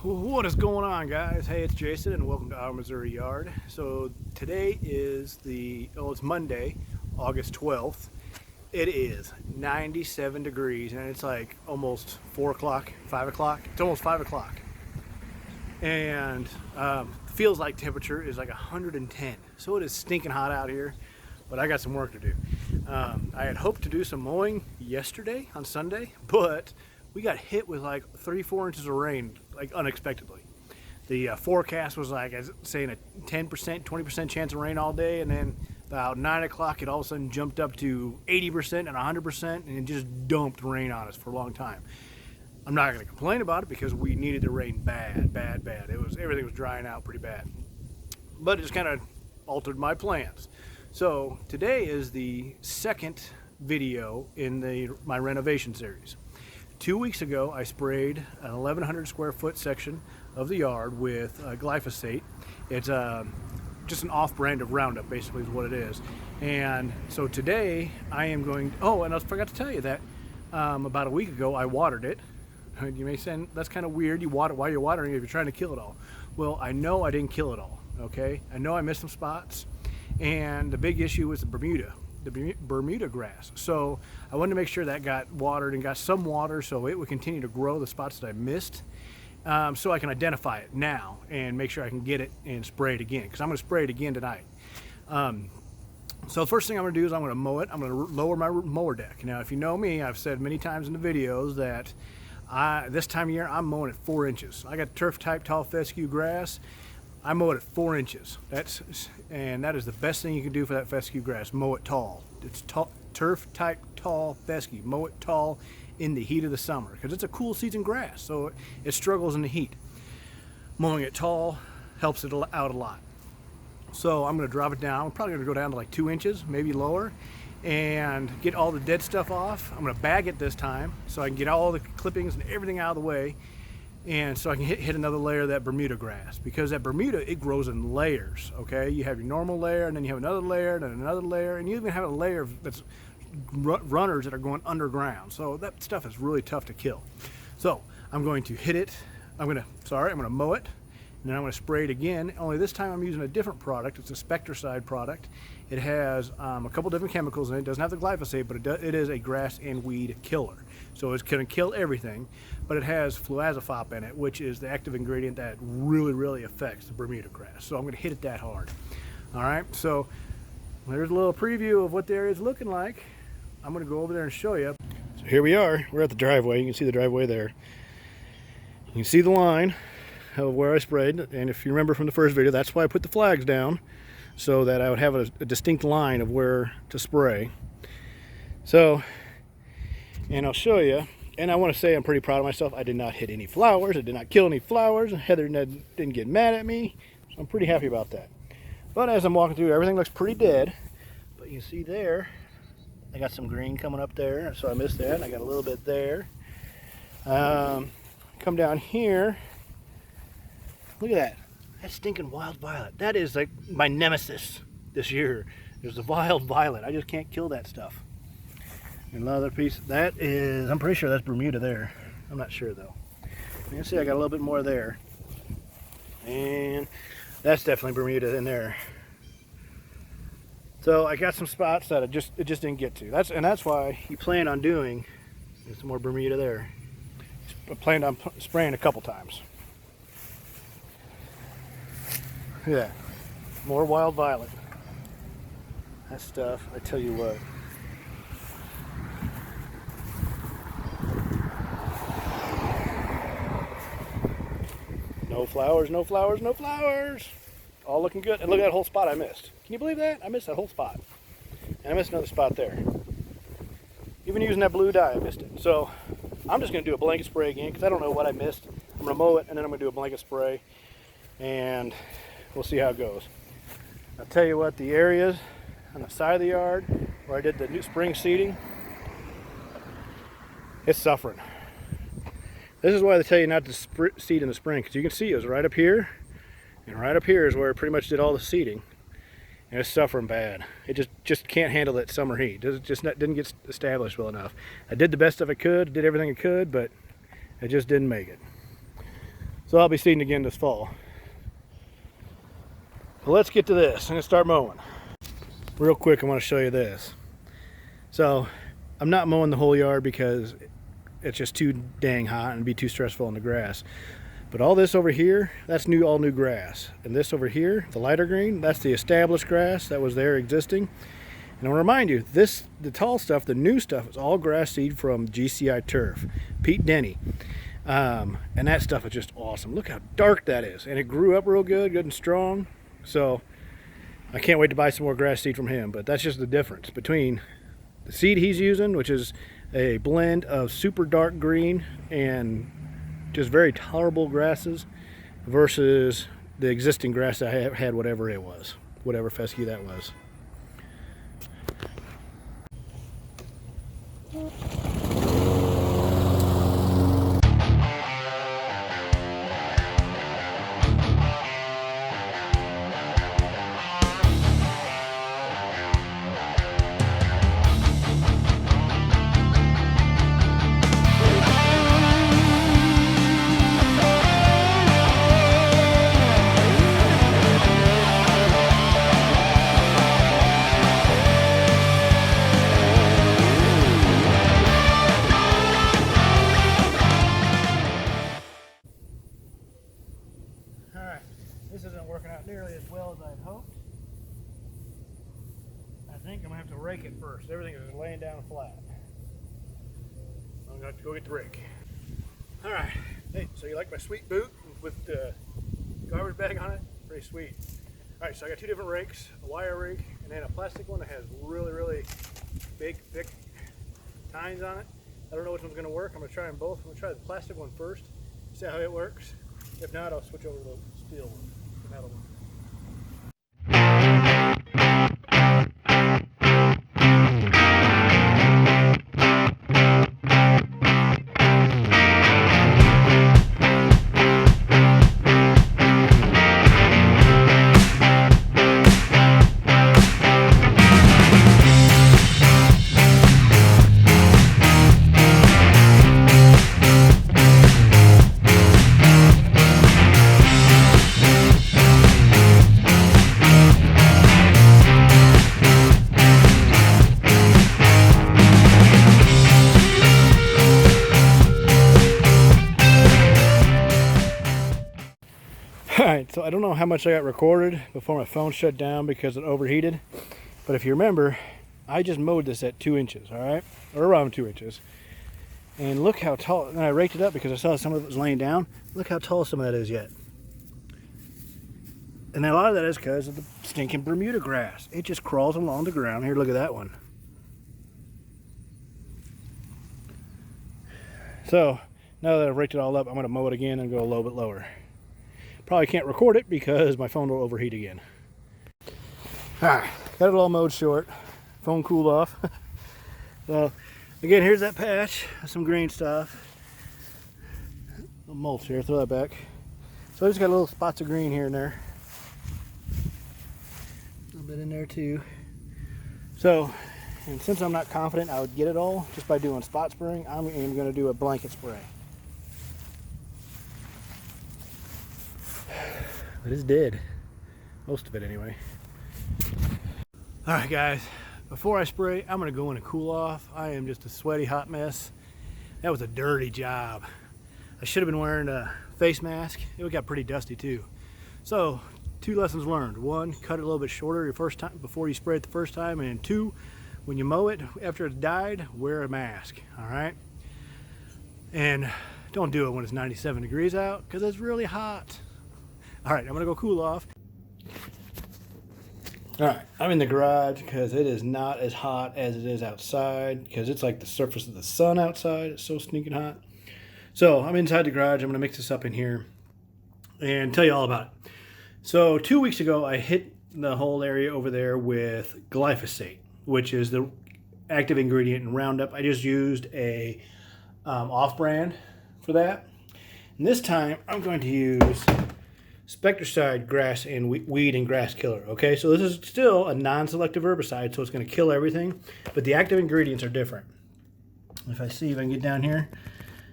What is going on, guys? Hey, it's Jason and welcome to our Missouri Yard. So today is it's Monday, August 12th. It is 97 degrees and it's like almost 4 o'clock, 5 o'clock. It's almost 5 o'clock. And feels like temperature is like 110. So it is stinking hot out here, but I got some work to do. I had hoped to do some mowing yesterday on Sunday, but we got hit with like 3-4 inches of rain, like unexpectedly. The forecast was like saying a 10%, 20% chance of rain all day, and then about 9 o'clock it all of a sudden jumped up to 80% and 100%, and it just dumped rain on us for a long time. I'm not going to complain about it because we needed the rain bad. Everything was drying out pretty bad, but it just kind of altered my plans. So today is the second video in my renovation series. 2 weeks ago, I sprayed an 1,100 square foot section of the yard with glyphosate. It's just an off-brand of Roundup, basically, is what it is. And so today, I am going. Oh, and I forgot to tell you that about a week ago, I watered it. You may say that's kind of weird. You water while you're watering it if you're trying to kill it all. Well, I know I didn't kill it all. Okay, I know I missed some spots, and the big issue was the Bermuda grass. So I wanted to make sure that got watered and got some water so it would continue to grow the spots that I missed, so I can identify it now and make sure I can get it and spray it again, because I'm going to spray it again tonight. So the first thing I'm going to do is I'm going to mow it. I'm going to lower my mower deck. Now, if you know me, I've said many times in the videos that this time of year I'm mowing at 4 inches. I got turf type tall fescue grass. I mow it at 4 inches. That is the best thing you can do for that fescue grass. Mow it tall. It's turf type tall fescue. Mow it tall in the heat of the summer, because it's a cool season grass, so it struggles in the heat. Mowing it tall helps it out a lot. So I'm going to drop it down. I'm probably going to go down to like 2 inches, maybe lower, and get all the dead stuff off. I'm going to bag it this time so I can get all the clippings and everything out of the way. And so I can hit another layer of that Bermuda grass, because that Bermuda, it grows in layers, okay? You have your normal layer, and then you have another layer, and then another layer, and you even have a layer that's runners that are going underground. So that stuff is really tough to kill. So I'm going to hit it. I'm going to mow it, and then I'm going to spray it again. Only this time I'm using a different product. It's a Spectricide product. It has a couple different chemicals in it. It doesn't have the glyphosate, but it is a grass and weed killer. So it's going to kill everything, but it has fluazafop in it, which is the active ingredient that really affects the Bermuda grass. So I'm going to hit it that hard. All right, so there's a little preview of what the area is looking like. I'm going to go over there and show you. So here we are. We're at the driveway. You can see the driveway there. You can see the line of where I sprayed, and if you remember from the first video, that's why I put the flags down, so that I would have a distinct line of where to spray. So, and I'll show you, and I want to say I'm pretty proud of myself. I did not hit any flowers. I did not kill any flowers. Heather didn't get mad at me. So I'm pretty happy about that. But as I'm walking through, everything looks pretty dead. But you see there, I got some green coming up there, so I missed that. I got a little bit there. Come down here. Look at that. That stinking wild violet. That is like my nemesis this year. There's the wild violet. I just can't kill that stuff. And another piece, that is, I'm pretty sure that's Bermuda there. I'm not sure though. You can see I got a little bit more there. And that's definitely Bermuda in there. So I got some spots that it just didn't get to. That's why you plan on doing some more Bermuda there. I planned on spraying a couple times. Yeah, more wild violet. That stuff, I tell you what. No flowers, no flowers, no flowers. All looking good. And look at that whole spot I missed. Can you believe that? I missed that whole spot. And I missed another spot there. Even using that blue dye, I missed it. So I'm just going to do a blanket spray again, because I don't know what I missed. I'm going to mow it, and then I'm going to do a blanket spray. And we'll see how it goes. I'll tell you what, the areas on the side of the yard where I did the new spring seeding, it's suffering. This is why they tell you not to seed in the spring, because you can see it was right up here, and right up here is where it pretty much did all the seeding, and it's suffering bad. It just can't handle that summer heat. It just didn't get established well enough. I did the best of I could, did everything I could, but I just didn't make it. So So I'll be seeding again this fall. Well, let's get to this. I'm gonna start mowing. Real quick, I want to show you this. So I'm not mowing the whole yard because it's just too dang hot and it'd be too stressful on the grass. But all this over here, that's all new grass. And this over here, the lighter green, that's the established grass that was there existing. And I'll remind you, the tall stuff, the new stuff, is all grass seed from GCI Turf, Pete Denny. And that stuff is just awesome. Look how dark that is. And it grew up real good and strong. So I can't wait to buy some more grass seed from him. But that's just the difference between the seed he's using, which is a blend of super dark green and just very tolerable grasses, versus the existing grass I had, whatever it was, whatever fescue that was. Alright, this isn't working out nearly as well as I'd hoped. I think I'm going to have to rake it first. Everything is laying down flat. I'm going to have to go get the rake. Alright, hey, so you like my sweet boot with the garbage bag on it? Pretty sweet. Alright, so I got two different rakes, a wire rake and then a plastic one that has really big, thick tines on it. I don't know which one's going to work. I'm going to try them both. I'm going to try the plastic one first, see how it works. If not, I'll switch over to the steel one, the metal one. Alright, so I don't know how much I got recorded before my phone shut down because it overheated. But if you remember, I just mowed this at 2 inches, alright? Or around 2 inches. And look how tall, and I raked it up because I saw some of it was laying down. Look how tall some of that is yet. And a lot of that is because of the stinking Bermuda grass. It just crawls along the ground. Here, look at that one. So, now that I've raked it all up, I'm going to mow it again and go a little bit lower. Probably can't record it because my phone will overheat again. Alright, got it all mowed short. Phone cooled off. So, again, here's that patch of some green stuff. A little mulch here, throw that back. So I just got little spots of green here and there. A little bit in there too. So, and since I'm not confident I would get it all just by doing spot spraying, I'm going to do a blanket spray. But it's dead. Most of it anyway. Alright guys, before I spray, I'm going to go in and cool off. I am just a sweaty hot mess. That was a dirty job. I should have been wearing a face mask. It got pretty dusty too. So, 2 lessons learned. 1, cut it a little bit shorter your first time before you spray it the first time. And 2, when you mow it after it's dyed, wear a mask. Alright? And don't do it when it's 97 degrees out because it's really hot. Alright, I'm going to go cool off. Alright, I'm in the garage because it is not as hot as it is outside because it's like the surface of the sun outside. It's so stinking hot. So I'm inside the garage. I'm going to mix this up in here and tell you all about it. So 2 weeks ago, I hit the whole area over there with glyphosate, which is the active ingredient in Roundup. I just used a off-brand for that. And this time, I'm going to use Spectricide grass and weed and grass killer. Okay, so this is still a non-selective herbicide, so it's going to kill everything, but the active ingredients are different. If I see if I can get down here,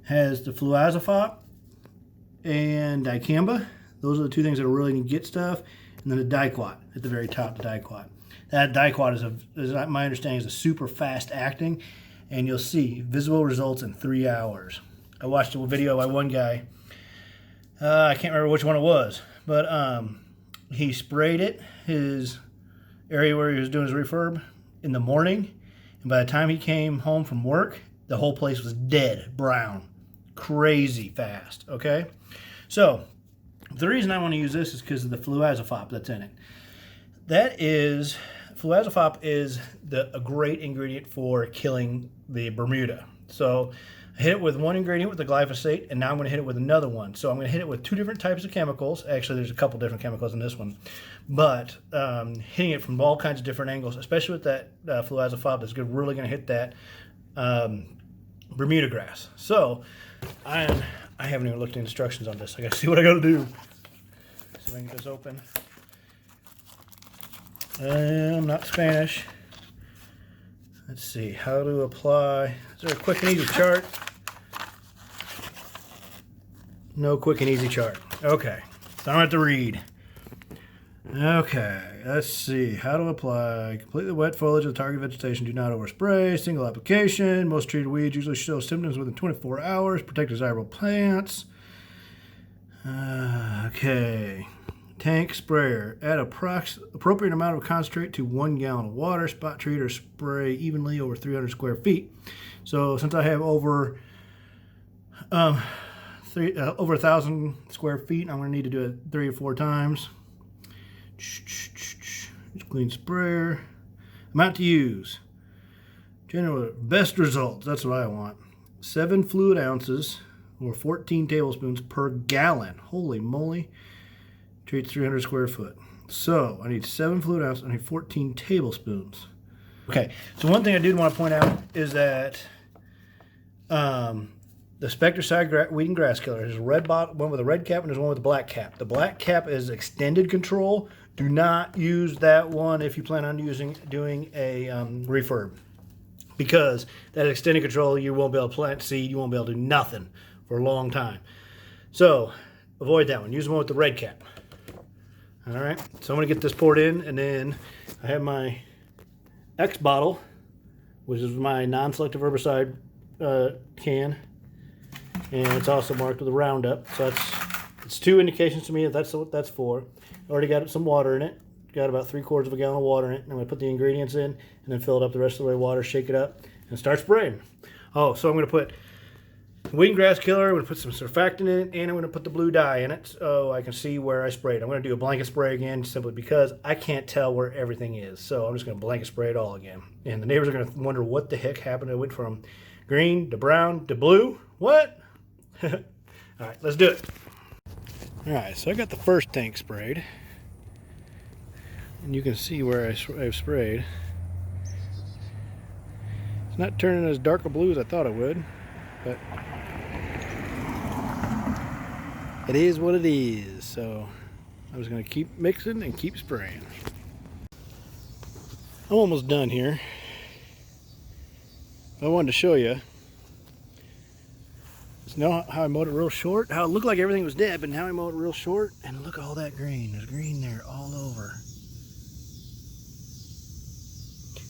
has the fluazafop, and dicamba. Those are the two things that are really going to get stuff. And then the diquat at the very top, the diquat. That diquat is my understanding, is a super fast acting, and you'll see visible results in 3 hours. I watched a video by one guy. I can't remember which one it was, but he sprayed it, his area where he was doing his refurb, in the morning, and by the time he came home from work, the whole place was dead brown. Crazy fast, okay? So, the reason I want to use this is because of the fluazafop that's in it. Fluazafop is a great ingredient for killing the Bermuda. So I hit it with one ingredient with the glyphosate, and now I'm going to hit it with another one. So I'm going to hit it with 2 different types of chemicals. Actually, there's a couple different chemicals in this one. But hitting it from all kinds of different angles, especially with that fluazafop, that's really going to hit that Bermuda grass. So I haven't even looked at the instructions on this. I got to see what I got to do. See if I can get this open. I'm not Spanish. Let's see, how to apply. Is there a quick and easy chart? No quick and easy chart. Okay, so I don't have to read. Okay, let's see, how to apply. Completely wet foliage of the target vegetation. Do not overspray. Single application. Most treated weeds usually show symptoms within 24 hours. Protect desirable plants. Okay. Tank sprayer. Add appropriate amount of concentrate to 1 gallon of water. Spot treat or spray evenly over 300 square feet. So since I have over 1,000 square feet, I'm going to need to do it 3 or 4 times. Clean sprayer. Amount to use. General best results. That's what I want. 7 fluid ounces or 14 tablespoons per gallon. Holy moly. Treats 300 square foot. So I need 7 fluid ounces. I need 14 tablespoons. Okay, so one thing I did want to point out is that the Spectracide weed and grass killer. There's a red one with a red cap and there's one with a black cap. The black cap is extended control. Do not use that one if you plan on doing a refurb, because that extended control, you won't be able to plant seed. You won't be able to do nothing for a long time. So avoid that one. Use the one with the red cap. All right, so I'm gonna get this poured in, and then I have my X bottle, which is my non-selective herbicide can, and it's also marked with a Roundup. So it's 2 indications to me that that's what that's for. I already got some water in it. Got about 3/4 of a gallon of water in it. And I'm gonna put the ingredients in, and then fill it up the rest of the way with water, shake it up, and start spraying. Oh, so I'm gonna put weed and grass killer, I'm going to put some surfactant in it, and I'm going to put the blue dye in it so I can see where I sprayed. I'm going to do a blanket spray again simply because I can't tell where everything is. So I'm just going to blanket spray it all again. And the neighbors are going to wonder what the heck happened. I went from green to brown to blue. What? All right, let's do it. All right, so I got the first tank sprayed. And you can see where I've sprayed. It's not turning as dark a blue as I thought it would, but it is what it is. So I'm just going to keep mixing and keep spraying. I'm almost done here. I wanted to show you. Know how I mowed it real short? How it looked like everything was dead, but now I mowed it real short, and look at all that green. There's green there all over.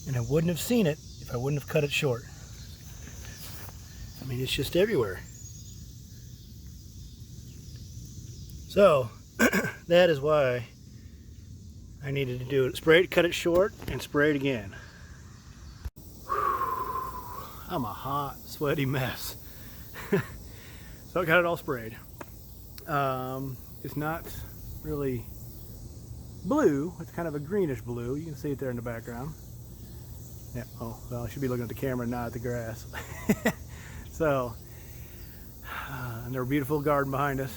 And I wouldn't have seen it if I wouldn't have cut it short. I mean, it's just everywhere. So that is why I needed to do it. Spray it, cut it short, and spray it again. I'm a hot, sweaty mess. So I got it all sprayed. It's not really blue. It's kind of a greenish blue. You can see it there in the background. Yeah. Oh, well, I should be looking at the camera, not at the grass. So, and there's a beautiful garden behind us.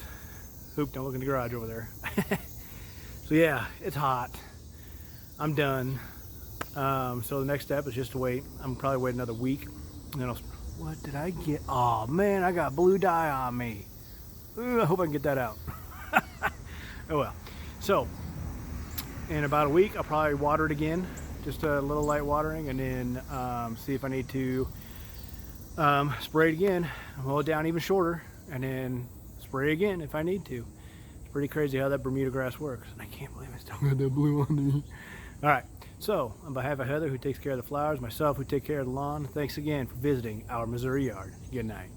Oop, don't look in the garage over there. So yeah, it's hot. I'm done. So the next step is just to wait. I'm probably wait another week, and then I'll. What did I get? Oh man, I got blue dye on me. Ooh, I hope I can get that out. Oh well. So in about a week, I'll probably water it again, just a little light watering, and then see if I need to spray it again, mow it down even shorter, and then spray again if I need to. It's pretty crazy how that Bermuda grass works. And I can't believe I still got that blue on me. All right, so on behalf of Heather, who takes care of the flowers, myself, who take care of the lawn, thanks again for visiting our Missouri yard. Good night.